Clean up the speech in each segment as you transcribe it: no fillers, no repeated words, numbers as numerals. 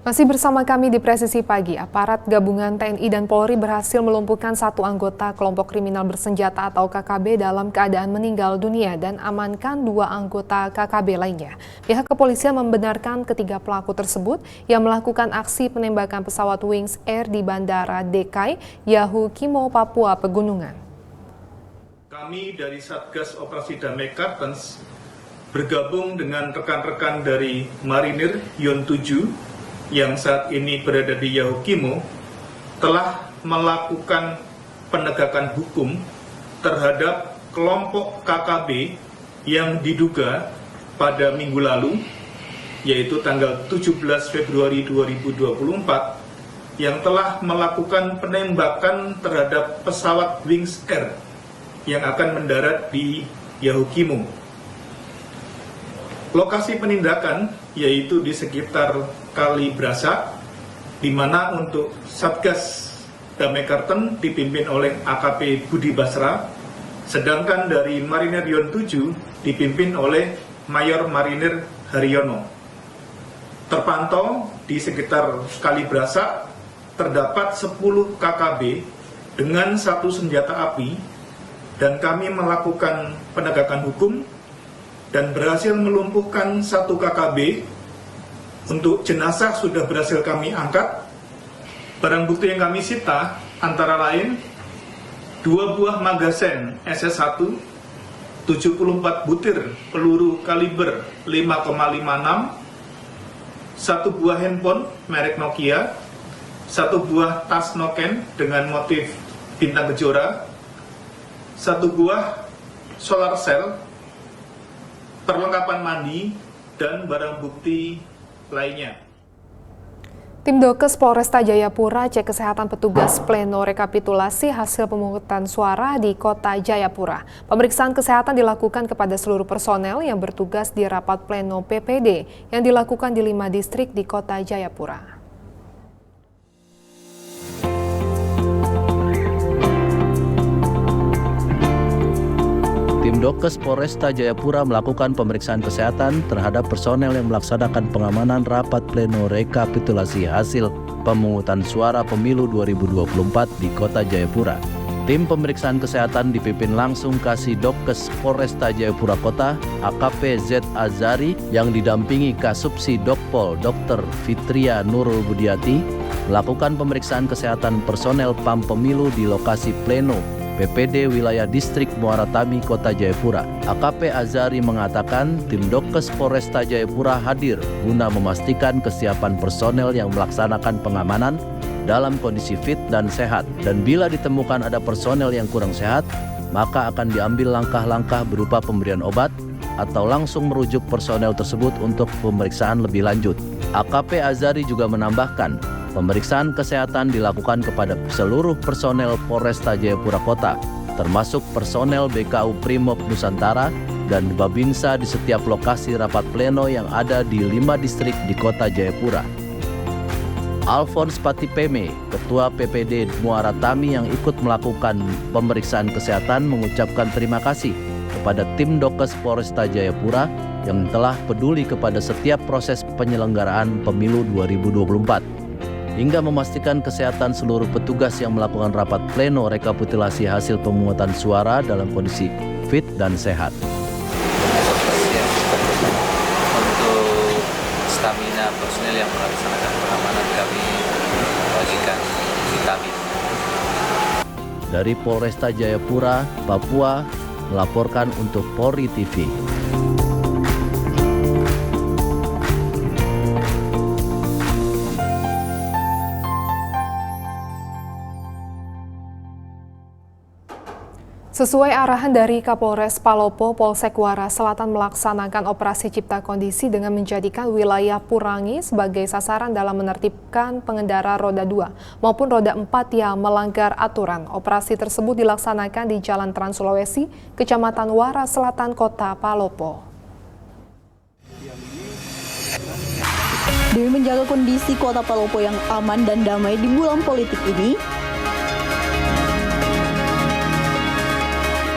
Masih bersama kami di Presisi Pagi, aparat gabungan TNI dan Polri berhasil melumpuhkan satu anggota kelompok kriminal bersenjata atau KKB dalam keadaan meninggal dunia dan amankan dua anggota KKB lainnya. Pihak kepolisian membenarkan ketiga pelaku tersebut yang melakukan aksi penembakan pesawat Wings Air di Bandara DKI, Yahukimo, Papua Pegunungan. Kami dari Satgas Operasi Damai Kartens bergabung dengan rekan-rekan dari Marinir Yon 7 yang saat ini berada di Yahukimo telah melakukan penegakan hukum terhadap kelompok KKB yang diduga pada minggu lalu, yaitu tanggal 17 Februari 2024, yang telah melakukan penembakan terhadap pesawat Wings Air yang akan mendarat di Yahukimo. Lokasi penindakan yaitu di sekitar Kali Brasa, di mana untuk Satgas Damai Kartens dipimpin oleh AKP Budi Basra, sedangkan dari Marinir Yon 7 dipimpin oleh Mayor Marinir Haryono. Terpantau di sekitar Kali Brasa terdapat 10 KKB dengan satu senjata api, dan kami melakukan penegakan hukum dan berhasil melumpuhkan satu KKB. Untuk jenazah sudah berhasil kami angkat. Barang bukti yang kami sita antara lain 2 buah magazen SS1, 74 butir peluru kaliber 5,56, 1 buah handphone merek Nokia, 1 buah tas Noken dengan motif bintang kejora, 1 buah solar cell, perlengkapan mandi, dan barang bukti lainnya. Tim Dokes Polresta Jayapura cek kesehatan petugas pleno rekapitulasi hasil pemungutan suara di Kota Jayapura. Pemeriksaan kesehatan dilakukan kepada seluruh personel yang bertugas di rapat pleno PPD yang dilakukan di 5 distrik di Kota Jayapura. Tim Dokes Polresta Jayapura melakukan pemeriksaan kesehatan terhadap personel yang melaksanakan pengamanan rapat pleno rekapitulasi hasil pemungutan suara pemilu 2024 di Kota Jayapura. Tim pemeriksaan kesehatan dipimpin langsung Kasih Dokes Polresta Jayapura Kota, AKP Z Azari, yang didampingi Kasubsi Dokpol Dr. Fitria Nurul Budiati, melakukan pemeriksaan kesehatan personel PAM Pemilu di lokasi pleno PPD Wilayah Distrik Muara Tami, Kota Jayapura. AKP Azari mengatakan tim Dokes Polresta Jayapura hadir guna memastikan kesiapan personel yang melaksanakan pengamanan dalam kondisi fit dan sehat. Dan bila ditemukan ada personel yang kurang sehat, maka akan diambil langkah-langkah berupa pemberian obat atau langsung merujuk personel tersebut untuk pemeriksaan lebih lanjut. AKP Azari juga menambahkan, pemeriksaan kesehatan dilakukan kepada seluruh personel Polresta Jayapura Kota, termasuk personel BKU Primob Nusantara dan Babinsa di setiap lokasi rapat pleno yang ada di 5 distrik di Kota Jayapura. Alphonse Patipeme, Ketua PPD Muara Tami yang ikut melakukan pemeriksaan kesehatan, mengucapkan terima kasih kepada tim Dokes Polresta Jayapura yang telah peduli kepada setiap proses penyelenggaraan pemilu 2024. Hingga memastikan kesehatan seluruh petugas yang melakukan rapat pleno rekapitulasi hasil pemungutan suara dalam kondisi fit dan sehat. Untuk stamina personel yang melaksanakan pengamanan kami bagikan vitamin. Dari Polresta Jayapura, Papua, melaporkan untuk Polri TV. Sesuai arahan dari Kapolres Palopo, Polsek Wara Selatan melaksanakan operasi cipta kondisi dengan menjadikan wilayah Purangi sebagai sasaran dalam menertibkan pengendara roda 2 maupun roda 4 yang melanggar aturan. Operasi tersebut dilaksanakan di Jalan Trans Sulawesi, Kecamatan Wara Selatan, Kota Palopo. Demi menjaga kondisi Kota Palopo yang aman dan damai di bulan politik ini,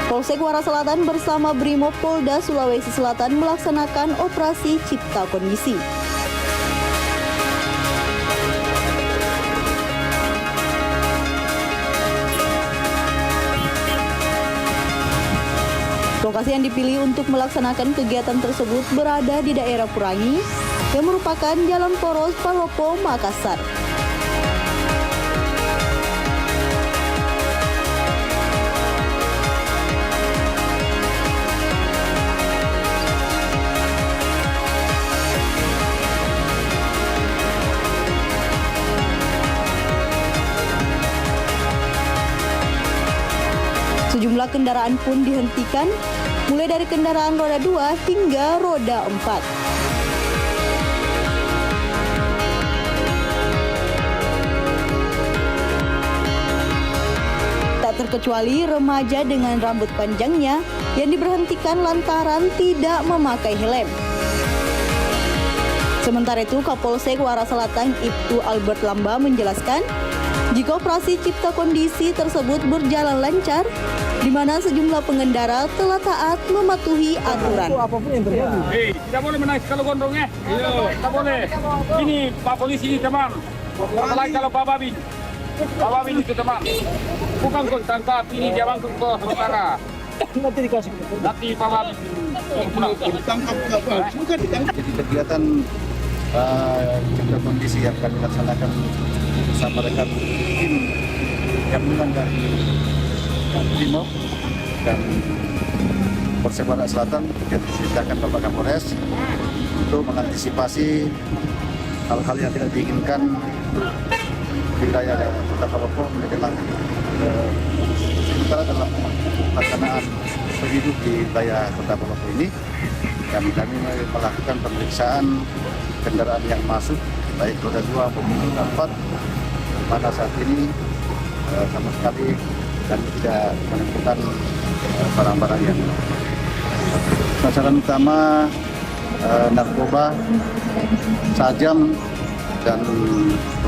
Polsek Wara Selatan bersama Brimob Polda Sulawesi Selatan melaksanakan operasi cipta kondisi. Lokasi yang dipilih untuk melaksanakan kegiatan tersebut berada di daerah Purangi, yang merupakan Jalan Poros Palopo, Makassar. Sejumlah kendaraan pun dihentikan, mulai dari kendaraan roda 2 hingga roda 4. Tak terkecuali remaja dengan rambut panjangnya yang diberhentikan lantaran tidak memakai helm. Sementara itu, Kapolsek Wara Selatan Ibtu Albert Lamba menjelaskan, jika operasi cipta kondisi tersebut berjalan lancar, di mana sejumlah pengendara telah taat mematuhi aturan. Tidak boleh menangis kalau gondrongnya. Tidak boleh. Ini Pak Polisi ini teman. Apalagi kalau Pak Babin. Pak Babin itu teman. Bukan kau tangkap, ini dia bangkuk ke sementara. Nanti dikasih. Nanti Pak Babin. Jadi kegiatan cipta kondisi yang kami laksanakan bersama rekan tim gabungan dari Brimob dan Polsek Wara Selatan yang diceritakan Bapak Kapolres untuk mengantisipasi hal-hal yang tidak diinginkan wilayah Kota Palopo menjelang sementara dalam pelaksanaan hidup di wilayah Kota Palopo ini, dan kami melakukan pemeriksaan kendaraan yang masuk baik roda 2 maupun roda 4, di mana saat ini sama sekali dan tidak menemukan barang-barang yang sasaran utama narkoba, sajam, dan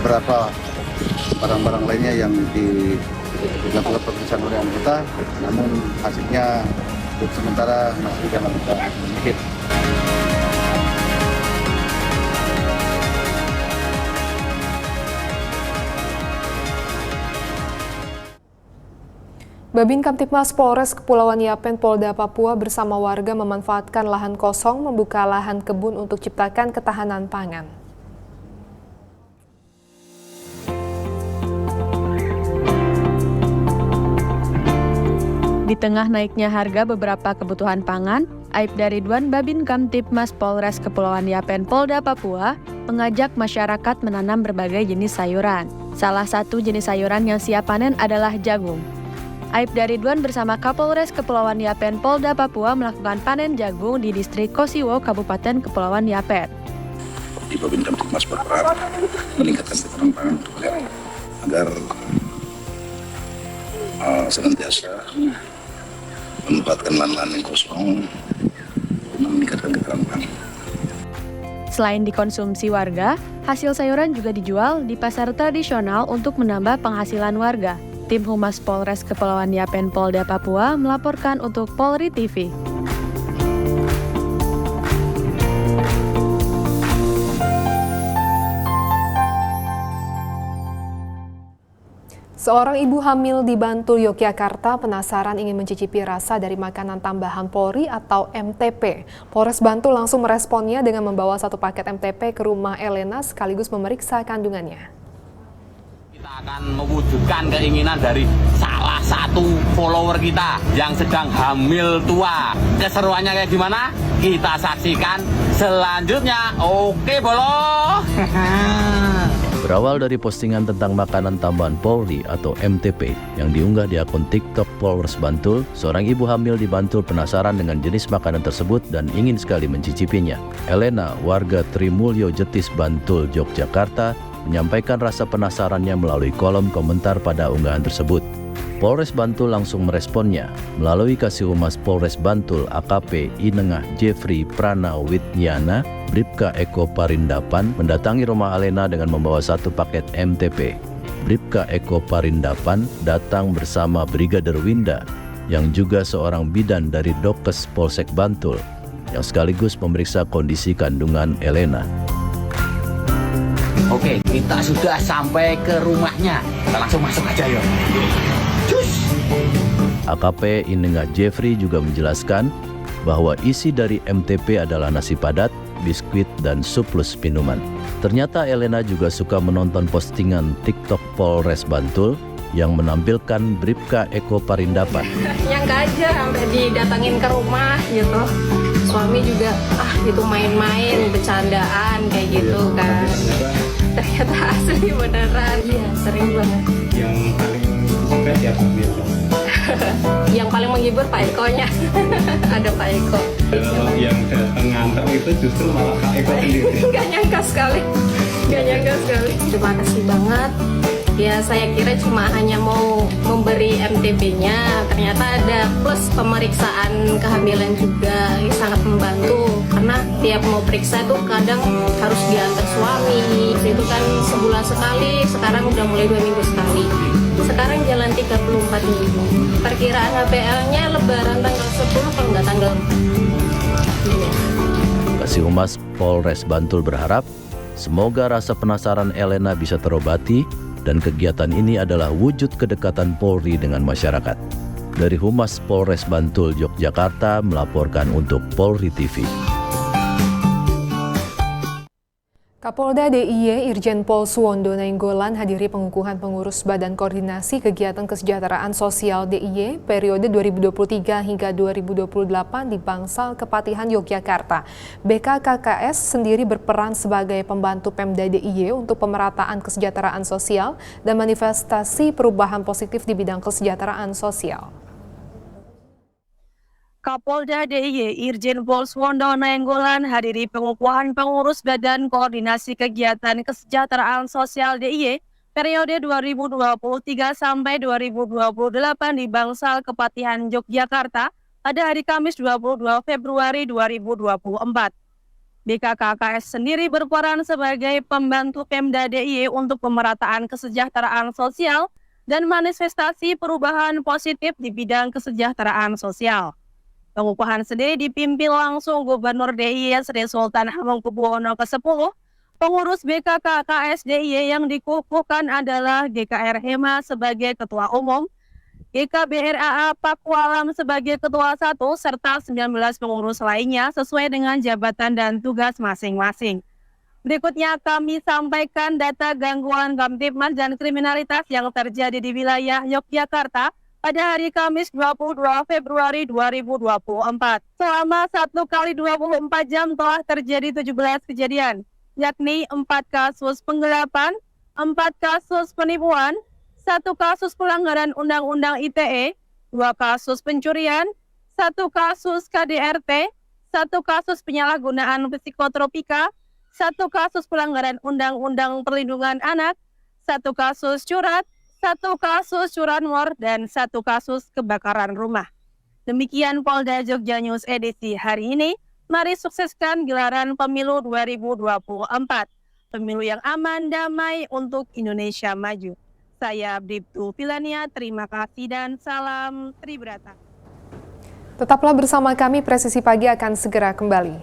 beberapa barang-barang lainnya yang dilakukan pemeriksaan oleh anggota, namun hasilnya untuk sementara masih dalam tahap penyelidikan. Babin Kamtibmas Polres Kepulauan Yapen Polda Papua bersama warga memanfaatkan lahan kosong membuka lahan kebun untuk ciptakan ketahanan pangan. Di tengah naiknya harga beberapa kebutuhan pangan, Aibda Ridwan Babin Kamtibmas Polres Kepulauan Yapen Polda Papua mengajak masyarakat menanam berbagai jenis sayuran. Salah satu jenis sayuran yang siap panen adalah jagung. Aibda Ridwan bersama Kapolres Kepulauan Yapen Polda Papua melakukan panen jagung di distrik Kosiwo, Kabupaten Kepulauan Yapen. Di Babin Kamtibmas berperan meningkatkan ketahanan pangan agar senantiasa menempatkan lahan-lahan yang kosong untuk meningkatkan ketahanan pangan. Selain dikonsumsi warga, hasil sayuran juga dijual di pasar tradisional untuk menambah penghasilan warga. Tim Humas Polres Kepulauan Yapen Polda Papua melaporkan untuk Polri TV. Seorang ibu hamil di Bantul, Yogyakarta penasaran ingin mencicipi rasa dari makanan tambahan Polri atau MTP. Polres Bantul langsung meresponnya dengan membawa satu paket MTP ke rumah Elena sekaligus memeriksa kandungannya. Kita akan mewujudkan keinginan dari salah satu follower kita yang sedang hamil tua. Keseruannya kayak gimana? Kita saksikan selanjutnya. Oke, bolo. Berawal dari postingan tentang makanan tambahan Polri atau MTP yang diunggah di akun TikTok Polres Bantul, seorang ibu hamil di Bantul penasaran dengan jenis makanan tersebut dan ingin sekali mencicipinya. Elena, warga Trimulyo Jetis, Bantul, Yogyakarta, menyampaikan rasa penasarannya melalui kolom komentar pada unggahan tersebut. Polres Bantul langsung meresponnya melalui Kasih Humas Polres Bantul AKP Inengah Jeffrey Pranawitnyana, Bribka Eko Parindapan mendatangi rumah Elena dengan membawa satu paket MTP. Bribka Eko Parindapan datang bersama Brigadir Winda yang juga seorang bidan dari Dokes Polsek Bantul yang sekaligus memeriksa kondisi kandungan Elena. Oke, kita sudah sampai ke rumahnya. Kita langsung masuk aja ya. AKP Inengah Jeffrey juga menjelaskan bahwa isi dari MTP adalah nasi padat, biskuit, dan sup plus minuman. Ternyata Elena juga suka menonton postingan TikTok Polres Bantul yang menampilkan Bribka Eko Parindapan. Nyangka aja sampai didatangin ke rumah gitu. Suami juga gitu main-main, bercandaan kayak gitu kan. Ternyata asli beneran. Iya, sering banget. Yang paling suka siapa biasa? Yang paling menghibur Pak Ekonya. Ada Pak Eko. Kalau yang datang ngantar itu justru malah Pak Eko sendiri. Gak nyangka sekali. Terima kasih banget. Ya saya kira cuma hanya mau memberi MTP-nya, ternyata ada plus pemeriksaan kehamilan juga. Ini sangat membantu karena tiap mau periksa itu kadang harus diantar suami. Itu kan sebulan sekali, sekarang udah mulai 2 minggu sekali. Sekarang jalan 34 minggu. Perkiraan HPL-nya lebaran tanggal 10 kalau nggak tanggal 4. Kasih Humas Polres Bantul berharap semoga rasa penasaran Elena bisa terobati dan kegiatan ini adalah wujud kedekatan Polri dengan masyarakat. Dari Humas Polres Bantul, Yogyakarta melaporkan untuk Polri TV. Kapolda DIY Irjen Pol Suwondo Nainggolan hadiri pengukuhan pengurus Badan Koordinasi Kegiatan Kesejahteraan Sosial DIY periode 2023 hingga 2028 di Bangsal Kepatihan Yogyakarta. BKKKS sendiri berperan sebagai pembantu Pemda DIY untuk pemerataan kesejahteraan sosial dan manifestasi perubahan positif di bidang kesejahteraan sosial. Kapolda DIY Irjen Pol Suwondo Nainggolan hadiri pengukuhan pengurus Badan Koordinasi Kegiatan Kesejahteraan Sosial DIY periode 2023 sampai 2028 di Bangsal Kepatihan Yogyakarta pada hari Kamis 22 Februari 2024. BKKKS sendiri berperan sebagai pembantu Pemda DIY untuk pemerataan kesejahteraan sosial dan manifestasi perubahan positif di bidang kesejahteraan sosial. Pengukuhan sendiri dipimpin langsung Gubernur DIY Sri Sultan Hamengkubuwono ke-10. Pengurus BKKKS DIY yang dikukuhkan adalah GKR Hema sebagai Ketua Umum, GKBRAA Pakualam sebagai Ketua 1, serta 19 pengurus lainnya sesuai dengan jabatan dan tugas masing-masing. Berikutnya kami sampaikan data gangguan Kamtibmas dan kriminalitas yang terjadi di wilayah Yogyakarta pada hari Kamis 22 Februari 2024. Selama 1 kali 24 jam telah terjadi 17 kejadian, yakni 4 kasus penggelapan, 4 kasus penipuan, 1 kasus pelanggaran Undang-Undang ITE, 2 kasus pencurian, 1 kasus KDRT, 1 kasus penyalahgunaan psikotropika, 1 kasus pelanggaran Undang-Undang Perlindungan Anak, 1 kasus curat, 1 kasus curanmor, dan 1 kasus kebakaran rumah. Demikian Polda Jogja News edisi hari ini. Mari sukseskan gelaran pemilu 2024. Pemilu yang aman, damai untuk Indonesia maju. Saya Bribtu Filania, terima kasih dan salam Tribrata. Tetaplah bersama kami, Presisi Pagi akan segera kembali.